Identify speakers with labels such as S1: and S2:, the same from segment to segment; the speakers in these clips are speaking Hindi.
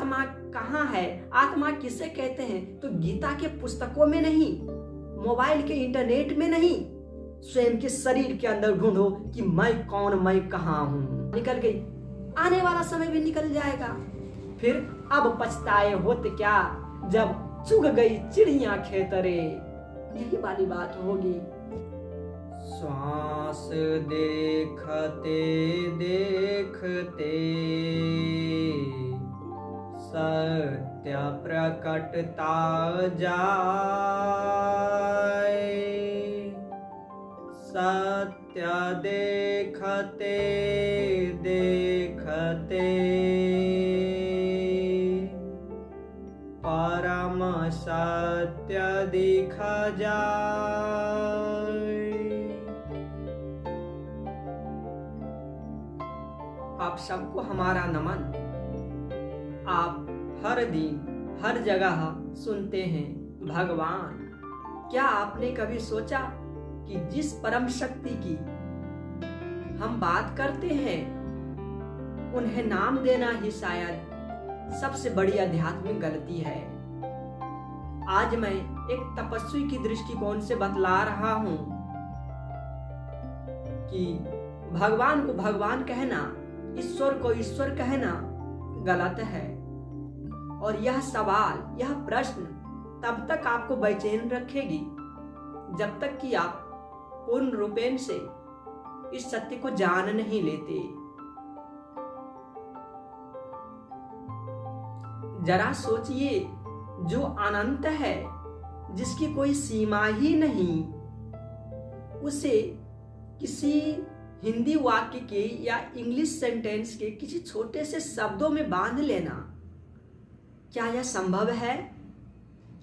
S1: आत्मा कहाँ है, आत्मा किसे कहते हैं, तो गीता के पुस्तकों में नहीं, मोबाइल के इंटरनेट में नहीं, स्वयं के शरीर के अंदर ढूंढो कि मैं कौन, मैं कहाँ हूं। निकल गई, आने वाला समय भी निकल जाएगा। फिर अब पछताए होत क्या, जब चुग गई चिड़िया खेतरे, यही वाली बात होगी। श्वास देखते देखते सत्य प्रकटता जाए, सत्य देखते देखते परम सत्य दिख जाए। आप सबको हमारा नमन। आप हर दिन हर जगह सुनते हैं भगवान। क्या आपने कभी सोचा कि जिस परम शक्ति की हम बात करते हैं उन्हें नाम देना ही शायद सबसे बड़ी आध्यात्मिक गलती है। आज मैं एक तपस्वी की दृष्टिकोण से बतला रहा हूं कि भगवान को भगवान कहना, ईश्वर को ईश्वर कहना गलत है। और यह सवाल, यह प्रश्न तब तक आपको बेचैन रखेगी जब तक कि आप पूर्ण रूपेण से इस सत्य को जान नहीं लेते। जरा सोचिए, जो अनंत है, जिसकी कोई सीमा ही नहीं, उसे किसी हिंदी वाक्य के या इंग्लिश सेंटेंस के किसी छोटे से शब्दों में बांध लेना, क्या यह संभव है?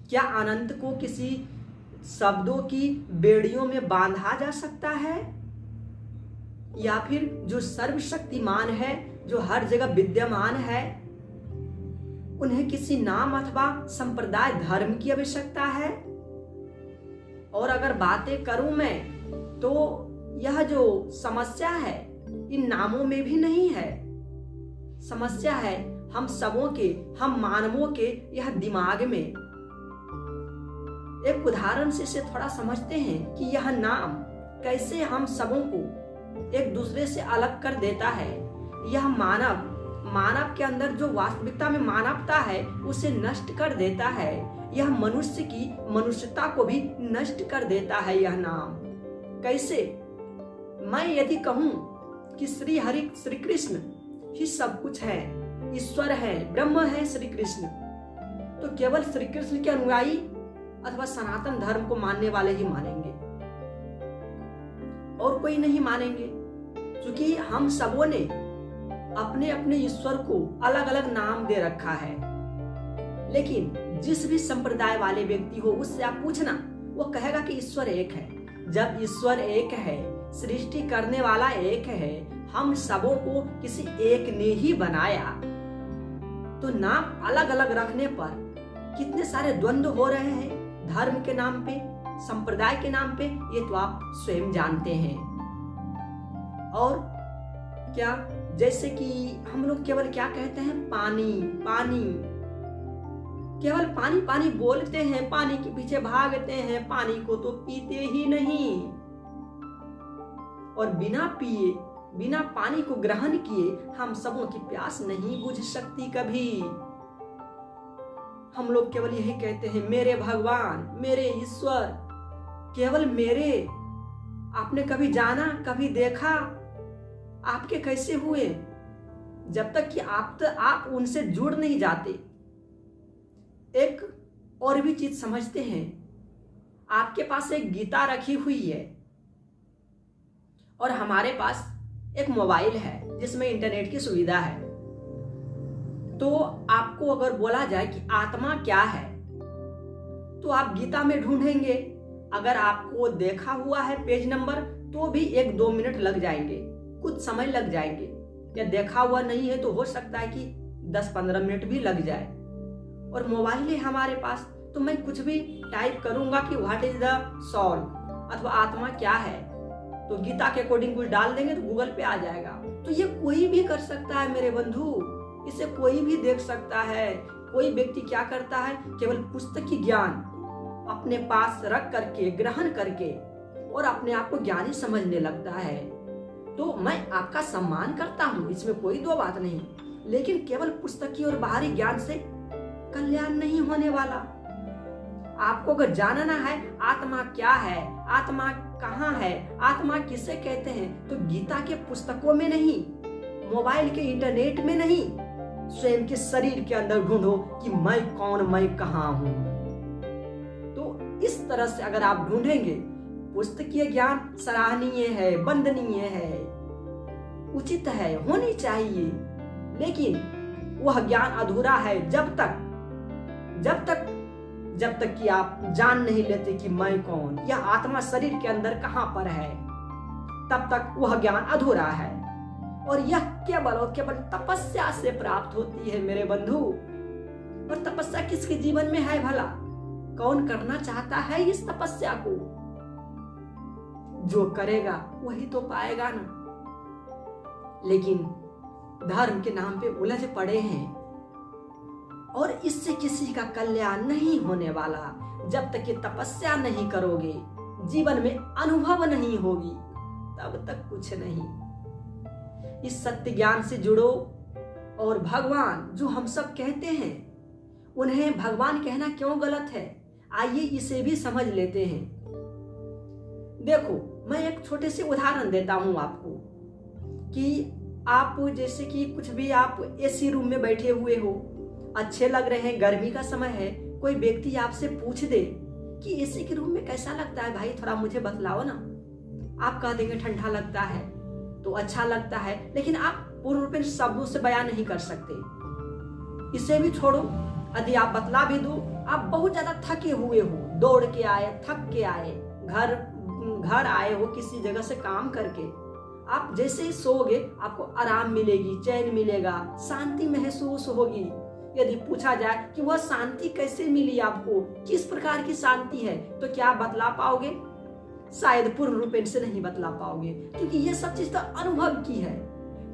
S1: क्या अनंत को किसी शब्दों की बेड़ियों में बांधा जा सकता है? या फिर जो सर्वशक्तिमान है, जो हर जगह विद्यमान है, उन्हें किसी नाम अथवा संप्रदाय धर्म की आवश्यकता है? और अगर बातें करूं मैं, तो यह जो समस्या है इन नामों में भी नहीं है। समस्या है हम सबों के, हम मानवों के यह दिमाग में। एक उदाहरण से इसे थोड़ा समझते हैं कि यह नाम कैसे हम सबों को एक दूसरे से अलग कर देता है। यह मानव के अंदर जो वास्तविकता में मानवता है उसे नष्ट कर देता है। यह मनुष्य की मनुष्यता को भी नष्ट कर देता है। यह नाम कैसे? मैं यदि कहूं कि श्री कृष्ण ही सब कुछ है, ईश्वर है, ब्रह्म है श्री कृष्ण, तो केवल श्री कृष्ण के अनुयायी अथवा सनातन धर्म को मानने वाले ही मानेंगे और कोई नहीं मानेंगे, क्योंकि हम सबों ने अपने अपने ईश्वर को अलग अलग नाम दे रखा है। लेकिन जिस भी संप्रदाय वाले व्यक्ति हो, उससे आप पूछना, वो कहेगा कि ईश्वर एक है। जब ईश्वर एक है, सृष्टि करने वाला एक है, हम सबों को किसी एक ने ही बनाया, तो नाम अलग अलग रखने पर कितने सारे द्वंद्व हो रहे हैं धर्म के नाम पे, संप्रदाय के नाम पे, ये तो आप स्वयं जानते हैं। और क्या, जैसे कि हम लोग केवल क्या कहते हैं, पानी पानी, केवल पानी पानी बोलते हैं, पानी के पीछे भागते हैं, पानी को तो पीते ही नहीं। और बिना पिए, बिना पानी को ग्रहण किए हम सबों की प्यास नहीं बुझ सकती कभी। हम लोग केवल यही कहते हैं, मेरे भगवान, मेरे ईश्वर, केवल मेरे। आपने कभी जाना, कभी देखा आपके कैसे हुए? जब तक कि आप उनसे जुड़ नहीं जाते। एक और भी चीज समझते हैं, आपके पास एक गीता रखी हुई है और हमारे पास एक मोबाइल है जिसमें इंटरनेट की सुविधा है। तो आपको अगर बोला जाए कि आत्मा क्या है, तो आप गीता में ढूंढेंगे। अगर आपको देखा हुआ है पेज नंबर, तो भी 1-2 मिनट लग जाएंगे, कुछ समय लग जाएंगे। या देखा हुआ नहीं है तो हो सकता है कि 10-15 मिनट भी लग जाए। और मोबाइल है हमारे पास, तो मैं कुछ भी टाइप करूंगा कि व्हाट इज द सोल अथवा आत्मा क्या है, तो गीता के अकॉर्डिंग कुछ डाल देंगे तो गूगल पे आ जाएगा। तो ये कोई भी कर सकता है मेरे बंधु। इसे कोई भी देख सकता है। कोई व्यक्ति क्या करता है, केवल पुस्तकीय ज्ञान अपने पास रख करके, ग्रहण करके और अपने आप को ज्ञानी समझने लगता है। तो मैं आपका सम्मान करता हूं, इसमें कोई दो बात नहीं, लेकिन केवल पुस्तकीय और बाहरी ज्ञान से कल्याण नहीं होने वाला। आपको अगर जानना है आत्मा क्या है, आत्मा कहाँ है, आत्मा किसे कहते हैं, तो गीता के पुस्तकों में नहीं, मोबाइल के इंटरनेट में नहीं, स्वयं के शरीर के अंदर ढूंढो कि मैं कौन, मैं कहाँ हूं। तो इस तरह से अगर आप ढूंढेंगे, पुस्तकीय ज्ञान सराहनीय है, वंदनीय है, उचित है, होनी चाहिए, लेकिन वह ज्ञान अधूरा है जब तक कि आप जान नहीं लेते कि मैं कौन, यह आत्मा शरीर के अंदर कहां पर है, तब तक वह ज्ञान अधूरा है। और यह केवल और केवल तपस्या से प्राप्त होती है मेरे बंधु। और तपस्या किसके जीवन में है भला? कौन करना चाहता है इस तपस्या को? जो करेगा वही तो पाएगा ना। लेकिन धर्म के नाम पे उलझ पड़े हैं और इससे किसी का कल्याण नहीं होने वाला। जब तक ये तपस्या नहीं करोगे, जीवन में अनुभव नहीं होगी, तब तक कुछ नहीं। इस सत्य ज्ञान से जुड़ो। और भगवान जो हम सब कहते हैं, उन्हें भगवान कहना क्यों गलत है, आइए इसे भी समझ लेते हैं। देखो, मैं एक छोटे से उदाहरण देता हूं आपको कि आप जैसे कि कुछ भी आप एसी रूम में बैठे हुए हो, अच्छे लग रहे हैं, गर्मी का समय है, कोई व्यक्ति आपसे पूछ दे कि एसी के रूम में कैसा लगता है भाई, थोड़ा मुझे बतलाओ ना। आप कह देंगे ठंडा लगता है, तो अच्छा लगता है, लेकिन आप पूर्ण रूप से शब्दों से बयान नहीं कर सकते। इसे भी छोड़ो, यदि आप बतला भी दो, आप बहुत ज्यादा थके हुए हो, दौड़ के आए, थक के आए, घर आए हो किसी जगह से काम करके, आप जैसे ही सोओगे आपको आराम मिलेगी, चैन मिलेगा, शांति महसूस होगी। यदि पूछा जाए कि वह शांति कैसे मिली आपको, किस प्रकार की शांति है, तो क्या आप बतला पाओगे? शायद पूर्ण रूप से नहीं बतला पाओगे, क्योंकि ये सब चीज तो अनुभव की है।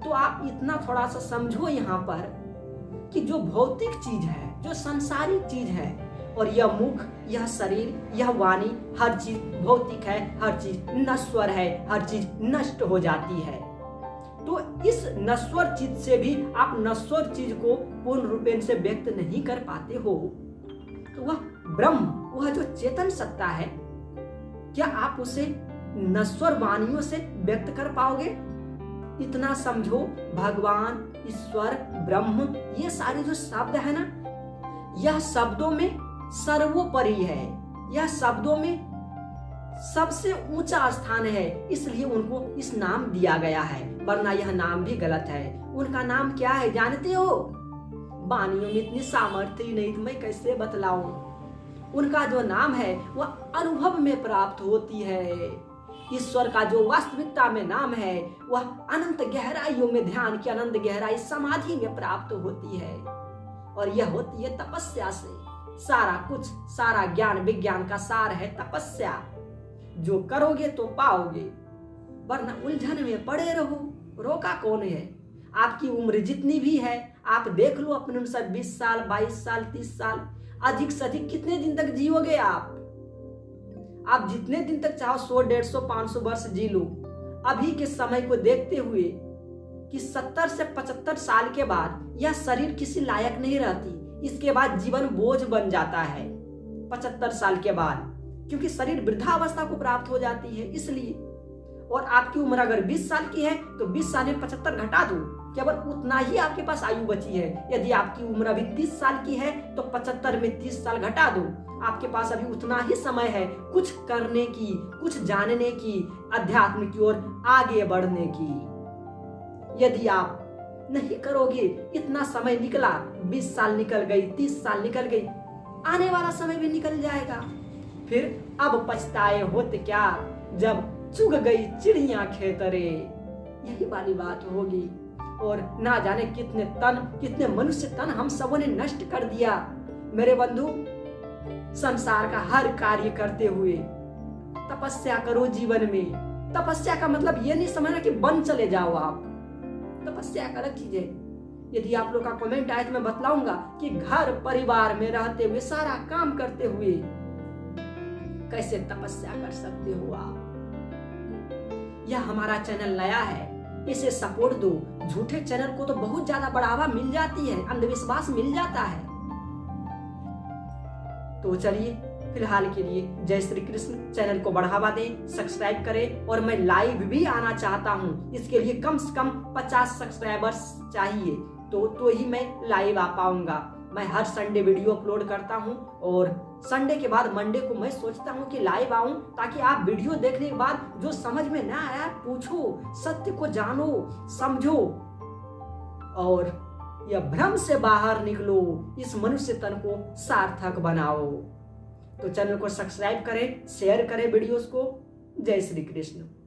S1: तो आप इतना थोड़ा सा समझो यहाँ पर कि जो भौतिक चीज है, जो सांसारिक चीज है, और यह मुख, यह शरीर, यह वाणी, हर चीज भौतिक है, हर चीज नश्वर है, हर चीज नष्ट हो जाती है। तो इस नश्वर चीज से भी आप नश्वर चीज को पूर्ण रूपेण से व्यक्त नहीं कर पाते हो। तो वह ब्रह्म, वह जो चेतन सत्ता है, क्या आप उसे नश्वर वाणियों से व्यक्त कर पाओगे? इतना समझो, भगवान, ईश्वर, ब्रह्म, ये सारे जो शब्द है ना, यह शब्दों में सर्वोपरि है, यह शब्दों में सबसे ऊंचा स्थान है, इसलिए उनको इस नाम दिया गया है, वरना यह नाम भी गलत है। उनका नाम क्या है जानते हो? वाणियों में इतनी सामर्थ्य ही नहीं, तो मैं कैसे बतलाऊं। उनका जो नाम है वह अनुभव में प्राप्त होती है। ईश्वर का जो वास्तविकता में नाम है वह अनंत गहराइयों में, ध्यान की अनंत गहराई समाधि में प्राप्त होती है, और यह होती है तपस्या से। सारा कुछ, सारा ज्ञान विज्ञान का सार है तपस्या। जो करोगे तो पाओगे, वरना उलझन में पड़े रहो। रोका कौन है? आपकी उम्र जितनी भी है, आप देख लो अपने अनुसार, 20 साल, 22 साल, 30 साल, अधिक से अधिक कितने दिन तक जियोगे आप? आप जितने दिन तक चाहो 100, 150, 500 वर्ष जी लो। अभी के समय को देखते हुए कि 70 से 75 साल के बाद यह शरीर किसी लायक नहीं रहती, इसके बाद जीवन बोझ बन जाता है 75 साल के बाद, क्योंकि शरीर वृद्धावस्था को प्राप्त हो जाती है, इसलिए। और आपकी उम्र अगर 20 साल की है तो 20 साल में 75 घटा दो, केवल उतना ही आपके पास आयु बची है। यदि आपकी उम्र अभी 30 साल की है तो 75 में 30 साल घटा दो, आपके पास अभी उतना ही समय है कुछ करने की, कुछ जानने की, अध्यात्म की ओर आगे बढ़ने की। यदि आप नहीं करोगे, इतना समय निकला, 20 साल निकल गई, 30 साल निकल गई, आने वाला समय भी निकल जाएगा। फिर अब पछताए होते क्या, जब चुग गई चिड़िया खेतरे, यही वाली बात होगी। और ना जाने कितने तन, कितने मनुष्य तन हम सबों ने नष्ट कर दिया। मेरे बंधु, संसार का हर कार्य करते हुए तपस्या करो जीवन में। तपस्या का मतलब ये नहीं समझना कि बन चले जाओ आप, तपस्या एक अलग चीज है। यदि आप लोग का कमेंट आए तो मैं बतलाऊंगा कि घर परिवार में रहते हुए, सारा काम करते हुए कैसे तपस्या कर सकते हो आप। यह हमारा चैनल नया है, इसे सपोर्ट दो। झूठे चैनल को तो बहुत ज्यादा बढ़ावा मिल जाती है, अंधविश्वास मिल जाता है। तो चलिए फिलहाल के लिए जय श्री कृष्ण। चैनल को बढ़ावा दें, सब्सक्राइब करें। और मैं लाइव भी आना चाहता हूं, इसके लिए कम से कम 50 सब्सक्राइबर्स चाहिए, तो ही मैं लाइव आ पाऊंगा। मैं हर संडे वीडियो अपलोड करता हूं और संडे के बाद मंडे को मैं सोचता हूं कि लाइव आऊं, ताकि आप वीडियो देखने के बाद जो समझ में ना आया पूछो, सत्य को जानो, समझो और यह भ्रम से बाहर निकलो, इस मनुष्य तन को सार्थक बनाओ। तो चैनल को सब्सक्राइब करें, शेयर करें वीडियोस को। जय श्री कृष्ण।